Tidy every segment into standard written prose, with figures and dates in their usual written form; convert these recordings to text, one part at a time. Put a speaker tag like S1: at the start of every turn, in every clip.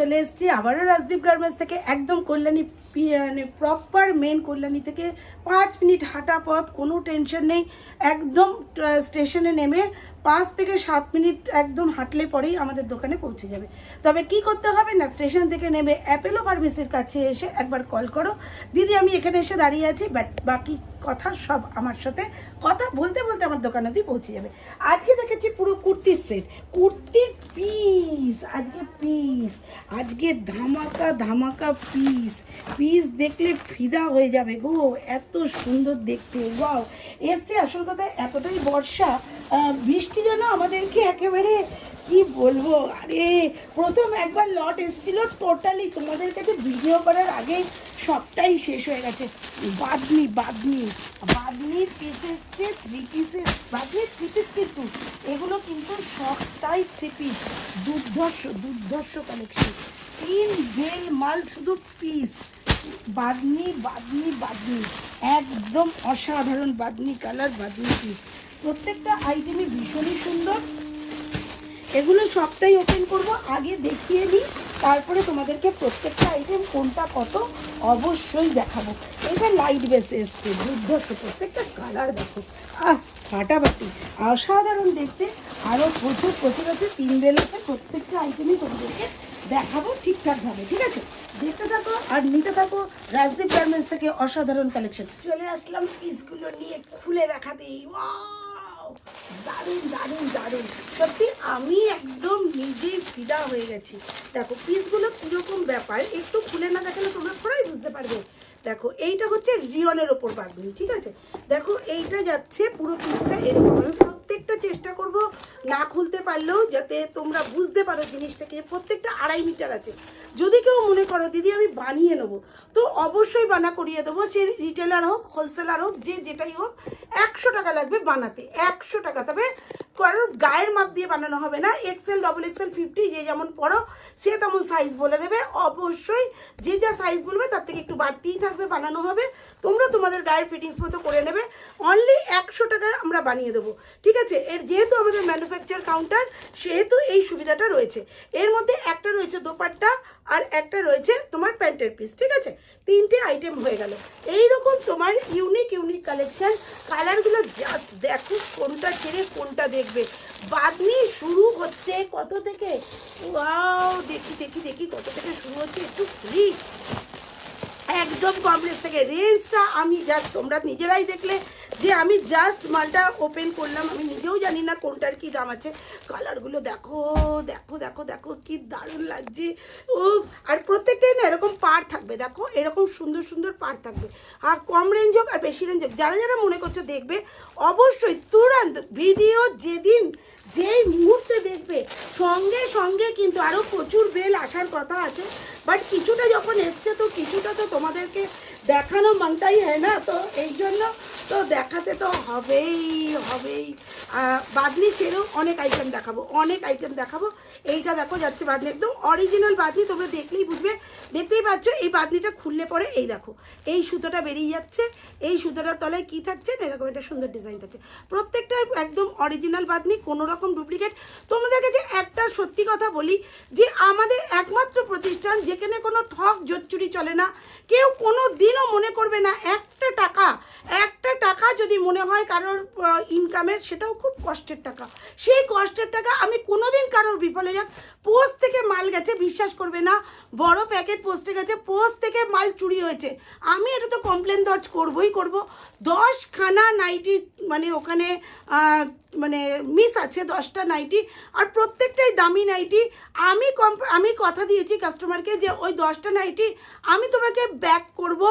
S1: চলে এসেছি আবারও রাজদীপ গার্মেন্টস থেকে, একদম কল্যাণী মানে প্রপার মেন কল্যাণী থেকে 5 মিনিট হাঁটা পথ, কোনো টেনশন নেই। একদম স্টেশনে নেমে 5 থেকে 7 মিনিট একদম হাঁটলে পরেই আমাদের দোকানে পৌঁছে যাবে। তবে কি করতে হবে না, স্টেশন থেকে নেমে অ্যাপেলো ফার্মেসির কাছে এসে একবার কল করো, দিদি আমি এখানে এসে দাঁড়িয়ে আছি, বাট বাকি কথা সব আমার সাথে কথা বলতে বলতে আমার দোকান অবধি পৌঁছে যাবে। আজকে দেখেছি পুরো কুর্তির সেট, কুর্তির পিস, আজকে ধামাকা ধামাকা পিস দেখলে ফিদা হয়ে যাবে গো, এত সুন্দর দেখতে। ওয়াও, এসছে আসল কথা এতটাই বর্ষা, বৃষ্টি যেন আমাদেরকে একেবারে কি বলবো। আরে প্রথম একবার লট এসেছিল, টোটালি তোমাদের কাছে ভিডিও করার আগেই সবটাই শেষ হয়ে গেছে। বাদনির পিস এসছে, 3 পিসের বাদনির 3 পিস, কিন্তু এগুলো কিন্তু সবটাই 3 পিস। দুর্ধর্ষ কালেকশন, 3 বেল মাল, শুধু পিস। বাদনি একদম অসাধারণ বাদনি কালার, বাদনি পিস। প্রত্যেকটা আইটেমই ভীষণই সুন্দর। এগুলো সবটাই ওপেন করব, আগে দেখিয়ে নিই, তারপরে তোমাদেরকে প্রত্যেকটা আইটেম কোনটা কত অবশ্যই দেখাবো। এটা লাইট বেসে এসছে, দুর্ধর্ষ, প্রত্যেকটা কালার দেখো, ফাটাফাটি, অসাধারণ দেখতে। আরও প্রচুর আছে, 3 বেল আছে, প্রত্যেকটা আইটেমই তোমাদেরকে দেখাবো ঠিকঠাকভাবে, ঠিক আছে? দেখতে থাকো আর নিতে থাকো রাজদীপ গার্মেন্টস থেকে অসাধারণ কালেকশন। চলে আসলাম পিসগুলো নিয়ে খুলে দেখাতেই। দারুণ সত্যি, আমি একদম নিজেই ফিদা হয়ে গেছি। দেখো পিসগুলো কীরকম ব্যাপার, একটু খুলে না দেখালে তোমরা পুরাই বুঝতে পারবে। দেখো এইটা হচ্ছে রিয়নের ওপর বাঁধনি, ঠিক আছে? দেখো এইটা যাচ্ছে পুরো পিসটা এরকম। আমি প্রত্যেকটা চেষ্টা করব না খুলতে পারলেও যাতে তোমরা বুঝতে পারো জিনিসটাকে। প্রত্যেকটা 2.5 মিটার আছে। যদি কেউ মনে করো দিদি আমি বানিয়ে নেবো, তো অবশ্যই বানা করিয়ে দেবো, সে রিটেলার হোক হোলসেলার হোক, যে যেটাই হোক। 100 টাকা লাগবে বানাতে, 100 টাকা। তবে কারোর গায়ের মাপ দিয়ে বানানো হবে না, XL, XXL, 50 যে যেমন পড়ো সে তেমন সাইজ বলে দেবে। অবশ্যই যে যা সাইজ বলবে তার থেকে একটু বাড়তিই থাকবে, বানানো হবে। তোমরা তোমাদের গায়ের ফিটিংস মতো করে নেবে। অনলি 100 টাকায় আমরা বানিয়ে দেবো, ঠিক আছে? এর যেহেতু আমাদের ম্যানুফ্যাকচার কাউন্টার, সেহেতু এই সুবিধাটা রয়েছে। এর মধ্যে একটা রয়েছে দোপাট্টা আর একটা রয়েছে তোমার প্যান্টের পিস, ঠিক আছে? 3টে আইটেম হয়ে গেল। এইরকম তোমার ইউনিক কালেকশন। কালারগুলো জাস্ট দেখো কোনটা ছেড়ে কোনটা দেখবে। বাদনি শুরু হচ্ছে কত থেকে? ওয়াও, দেখি কত থেকে শুরু হচ্ছে, একটু ফ্রি একদম কমপ্লেক্স থেকে। রেঞ্জটা আমি জাস্ট, তোমরা নিজেরাই দেখলে যে আমি জাস্ট মালটা ওপেন করলাম, আমি নিজেও জানি না কোনটার কি দাম আছে। কালারগুলো দেখো কি দারুণ লাগছে। ও, আর প্রত্যেকটাই না এরকম পার থাকবে, দেখো এরকম সুন্দর পার থাকবে। আর কম রেঞ্জ হোক আর বেশি রেঞ্জ হোক, যারা মনে করছো দেখবে, অবশ্যই তুরন্ত ভিডিও যেই মুহূর্তে দেখবে সঙ্গে কিন্তু আরও প্রচুর বেল আসার কথা আছে। বাট কিছুটা যখন এসছে, তো কিছুটা তো তোমাদেরকে দেখানো মানতাই হয় না, তো এই জন্য তো দেখাতে তো হবেই। বাদনি ছেড়েও অনেক আইটেম দেখাবো। এইটা দেখো যাচ্ছে বাদনি, একদম অরিজিনাল বাদনি, তোমরা দেখলেই বুঝবে। দেখতেই পাচ্ছ এই বাদনিটা খুললে পরে এই দেখো এই সুতোটা বেরিয়ে যাচ্ছে, এই সুতোটার তলায় কি থাকছে না, এরকম একটা সুন্দর ডিজাইন থাকছে। প্রত্যেকটা একদম অরিজিনাল বাদনি, কোনো রকম ডুপ্লিকেট। তোমাদের কাছে একটা সত্যি কথা বলি, যে আমাদের একমাত্র প্রতিষ্ঠান যেখানে কোনো ঠক জোচ্চুরি চলে না। কেউ কোনো দিনও মনে করবে না একটা টাকা যদি মনে হয় কারোর ইনকামের, সেটাও খুব কষ্টের টাকা। সেই কষ্টের টাকা আমি কোনোদিন কারোর বিফলে যাক, পোস্ট থেকে মাল গেছে বিশ্বাস করবে না, বড় প্যাকেট পোস্টে গেছে, পোস্ট থেকে মাল চুরি হয়েছে, আমি এটা তো কমপ্লেন দর্জ করবই করব। 10খানা নাইটি মানে ওখানে মানে মিস আছে, 10টা নাইটি, আর প্রত্যেকটাই দামি নাইটি। আমি কথা দিয়েছি কাস্টমারকে যে ওই 10টা নাইটি আমি তোমাকে ব্যাক করব,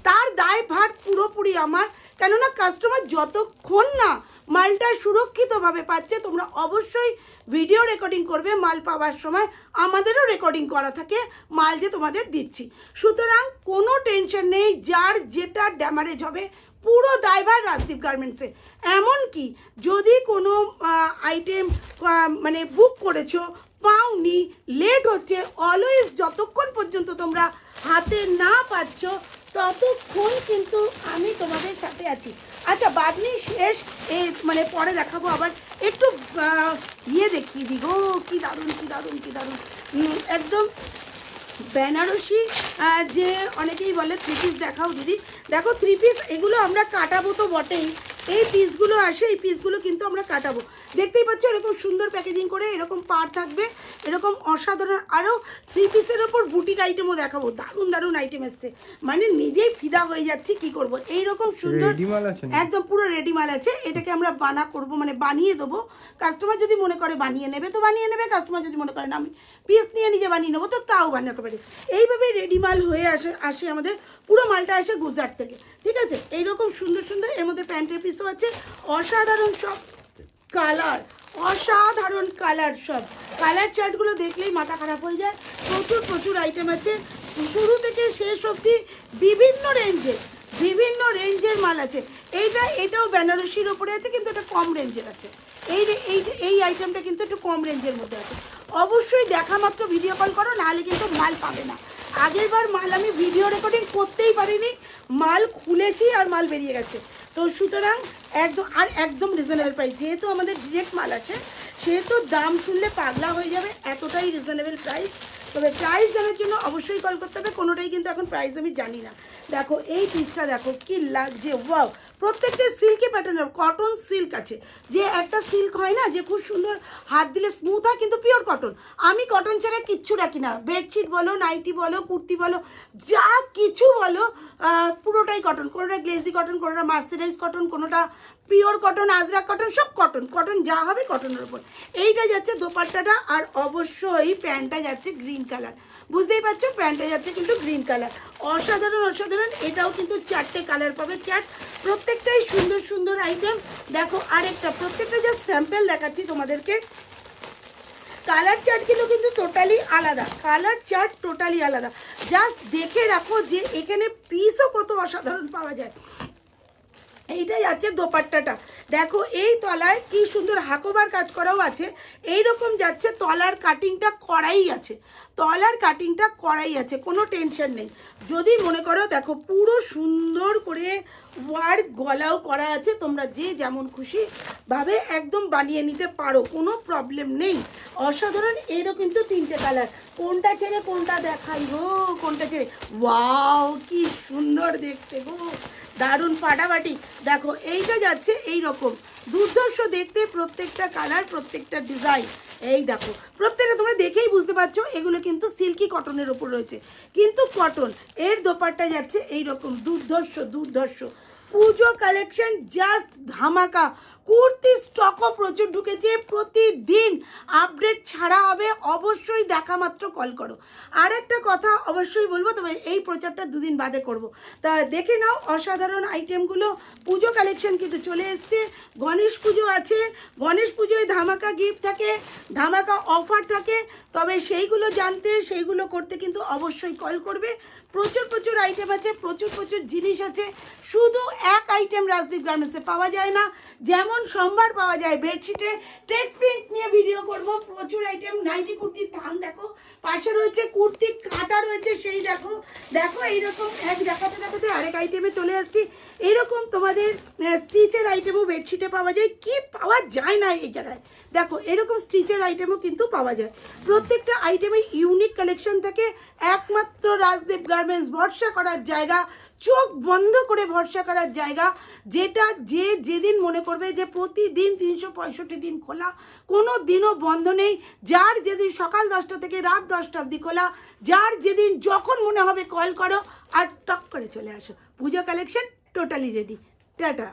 S1: তার দায় ভার পুরোপুরি আমার। কেননা কাস্টমার যতক্ষণ না মালটা সুরক্ষিতভাবে পাচ্ছে, তোমরা অবশ্যই ভিডিও রেকর্ডিং করবে মাল পাওয়ার সময়, আমাদেরও রেকর্ডিং করা থাকে মাল যে তোমাদের দিচ্ছি। সুতরাং কোনো টেনশন নেই, যার যেটা ড্যামারেজ হবে পুরো দায়ভার রাজদীপ গার্মেন্টসে। এমনকি যদি কোনো আইটেম মানে বুক করেছো পাওনি, লেট হচ্ছে, অলওয়েজ যতক্ষণ পর্যন্ত তোমরা হাতে না পাচ্ছ ততক্ষণ কিন্তু আমি তোমাদের সাথে আছি। আচ্ছা, বাদনি শেষ, মানে পরে দেখাবো। আবার একটু দেখিয়ে দিই গো, কি দারুণ একদম বেনারসি যে অনেকেই বলে 3 পিস দেখাও দিদি, দেখো 3 পিস এগুলো আমরা কাটাবো তো বটেই, এই পিসগুলো আসে, এই পিসগুলো কিন্তু আমরা কাটাবো। দেখতেই পাচ্ছ এরকম সুন্দর প্যাকেজিং করে, এরকম পার থাকবে, এরকম অসাধারণ আরও 3 পিসের ওপর বুটিক আইটেমও দেখাবো। দারুণ দারুণ আইটেম এসছে, মানে নিজেই ফিদা হয়ে যাচ্ছি কি করব। এইরকম সুন্দর একদম পুরো রেডি মাল আছে, এটাকে আমরা করবো, মানে বানিয়ে দেবো। কাস্টমার যদি মনে করে বানিয়ে নেবে তো বানিয়ে নেবে, কাস্টমার যদি মনে করে না আমি পিস নিয়ে নিজে বানিয়ে নেবো তো তাও বানাতে পারি। এইভাবে রেডি মাল হয়ে আসে আমাদের, পুরো মালটা আসে গুজরাট থেকে, ঠিক আছে। এইরকম সুন্দর সুন্দর এর মধ্যে প্যান্টের পিসও আছে, অসাধারণ সব কালার, অসাধারণ কালার, সব কালার চার্টগুলো দেখলেই মাথা খারাপ হয়ে যায়। প্রচুর প্রচুর আইটেম আছে, শুরু থেকে শেষ অবধি বিভিন্ন রেঞ্জের মাল আছে। এটাও বেনারসির ওপরে আছে, কিন্তু এটা কম রেঞ্জের আছে। এই আইটেমটা কিন্তু একটু কম রেঞ্জের মধ্যে আছে। অবশ্যই দেখা মাত্র ভিডিও কল করো, নাহলে কিন্তু মাল পাবে না। আগের বার মাল আমি ভিডিও রেকর্ডিং করতেই পারিনি, মাল খুলেছি আর মাল বেরিয়ে গেছে। তো সুতরাং একদম রিজনেবল প্রাইস, যেহেতু আমাদের ডিরেক্ট মাল আছে সেহেতু দাম শুনলে পাগলা হয়ে যাবে, এতটাই রিজনেবল প্রাইস। তবে প্রাইস জানার জন্য অবশ্যই কল করতে হবে, কোনোটাই কিন্তু এখন প্রাইস আমি জানি না। দেখো এই পিসটা দেখো কি লাগছে, ওয়াও, প্রত্যেকটা সিল্কি প্যাটার্নের, কটন সিল্ক আছে, যে একটা সিল্ক হয় না যে খুব সুন্দর হাত দিলে স্মুথ হয়, কিন্তু পিওর কটন। আমি কটন ছাড়া কিচ্ছু রাখি না, বেডশিট বলো, নাইটি বলো, কুর্তি বলো, যা কিছু বলো পুরোটাই কটন। কোনোটা গ্লেজি কটন, কোনোটা মার্সিডাইজ কটন, কোনোটা পিওর কটন, আজরাক কটন, সব কটন যা হবে কটনের উপর। এইটা যাচ্ছে দোপাট্টাটা, আর অবশ্যই প্যান্টটা যাচ্ছে গ্রিন কালার, বুঝতেই পারছো প্যান্টটা যাচ্ছে কিন্তু গ্রিন কালার, অসাধারণ। এটাও কিন্তু 4টে কালার পাবে, প্রত্যেকটাই সুন্দর সুন্দর আইটেম। দেখো আরেকটা, প্রত্যেকটা যা স্যাম্পল দেখাচ্ছি তোমাদেরকে, কালার চার্টগুলো কিন্তু টোটালি আলাদা, জাস্ট দেখে রাখো যে এখানে পিসও কত অসাধারণ পাওয়া যায়। এইটাই আছে দোপাট্টাটা, দেখো এই তলায় কি সুন্দর হাকোবার কাজ করাও আছে, এইরকম যাচ্ছে, তলার কাটিংটা করাই আছে, কোনো টেনশন নেই। যদি মনে করো দেখো পুরো সুন্দর করে ওয়ার্ক গলাও করা আছে, তোমরা যে যেমন খুশি ভাবে একদম বানিয়ে নিতে পারো, কোনো প্রবলেম নেই। অসাধারণ। এরও কিন্তু 3টে কালার, কোনটা ছেড়ে কোনটা দেখাই গো, কোনটা ছেড়ে, ওয়াও কি সুন্দর দেখতে গো, দারুণ ফাটাফাটি। দেখো এইটা যাচ্ছে এইরকম দুর্ধর্ষ দেখতে, প্রত্যেকটা কালার, প্রত্যেকটা ডিজাইন। এই দেখো প্রত্যেকটা তোমরা দেখেই বুঝতে পারছো এগুলো কিন্তু সিল্কি কটনের ওপর রয়েছে, কিন্তু কটন। এর দোপাট্টা যাচ্ছে এইরকম দুর্ধর্ষ। পুজো কালেকশন জাস্ট ধামাকা। কুর্তি স্টকও প্রচুর ঢুকেছে, প্রতিদিন আপডেট ছাড়া হবে, অবশ্যই দেখা মাত্র কল করো। আর একটা কথা অবশ্যই বলবো, তবে এই প্রচারটা 2 দিন বাদে করব, তা দেখে নাও অসাধারণ আইটেমগুলো। পুজো কালেকশন কিন্তু চলে এসছে, গণেশ পুজো আছে, গণেশ পুজোয় ধামাকা গিফট থাকে, ধামাকা অফার থাকে। তবে সেইগুলো জানতে, সেইগুলো করতে কিন্তু অবশ্যই কল করবে। প্রচুর আইটেম আছে, প্রচুর জিনিস আছে। শুধু এক আইটেম রাজদীপ গার্মেন্টসে পাওয়া যায় না, যেমন সোমবার পাওয়া যায় বেডশিটে টেক্সট প্রিন্ট নিয়ে ভিডিও করব, প্রচুর আইটেম। নাইটি কুর্তির থান দেখো, পাশে রয়েছে কুর্তি কাটা রয়েছে, সেই দেখো এইরকম এক দেখাতে আরেক আইটেমে চলে আসছি। এইরকম তোমাদের স্টিচের আইটেমও বেডশিটে পাওয়া যায়, কি পাওয়া যায় না এই জায়গায়। দেখো এরকম স্টিচের আইটেমও কিন্তু পাওয়া যায়, প্রত্যেকটা আইটেমে ইউনিক কালেকশন থাকে। একমাত্র রাজদীপ গার্মেন্টস, ভরসা করার জায়গা, চোখ বন্ধ করে ভরসা করার জায়গা, যেটা যেদিন মনে করবে যে প্রতিদিন 365 দিন খোলা, কোনো দিনও বন্ধ নেই। যার যেদিন সকাল 10টা থেকে রাত 10টা অবধি খোলা, যার যেদিন যখন মনে হবে কল করো আর টক করে চলে আসো। পুজো কালেকশন টোটালি রেডি। টাটা।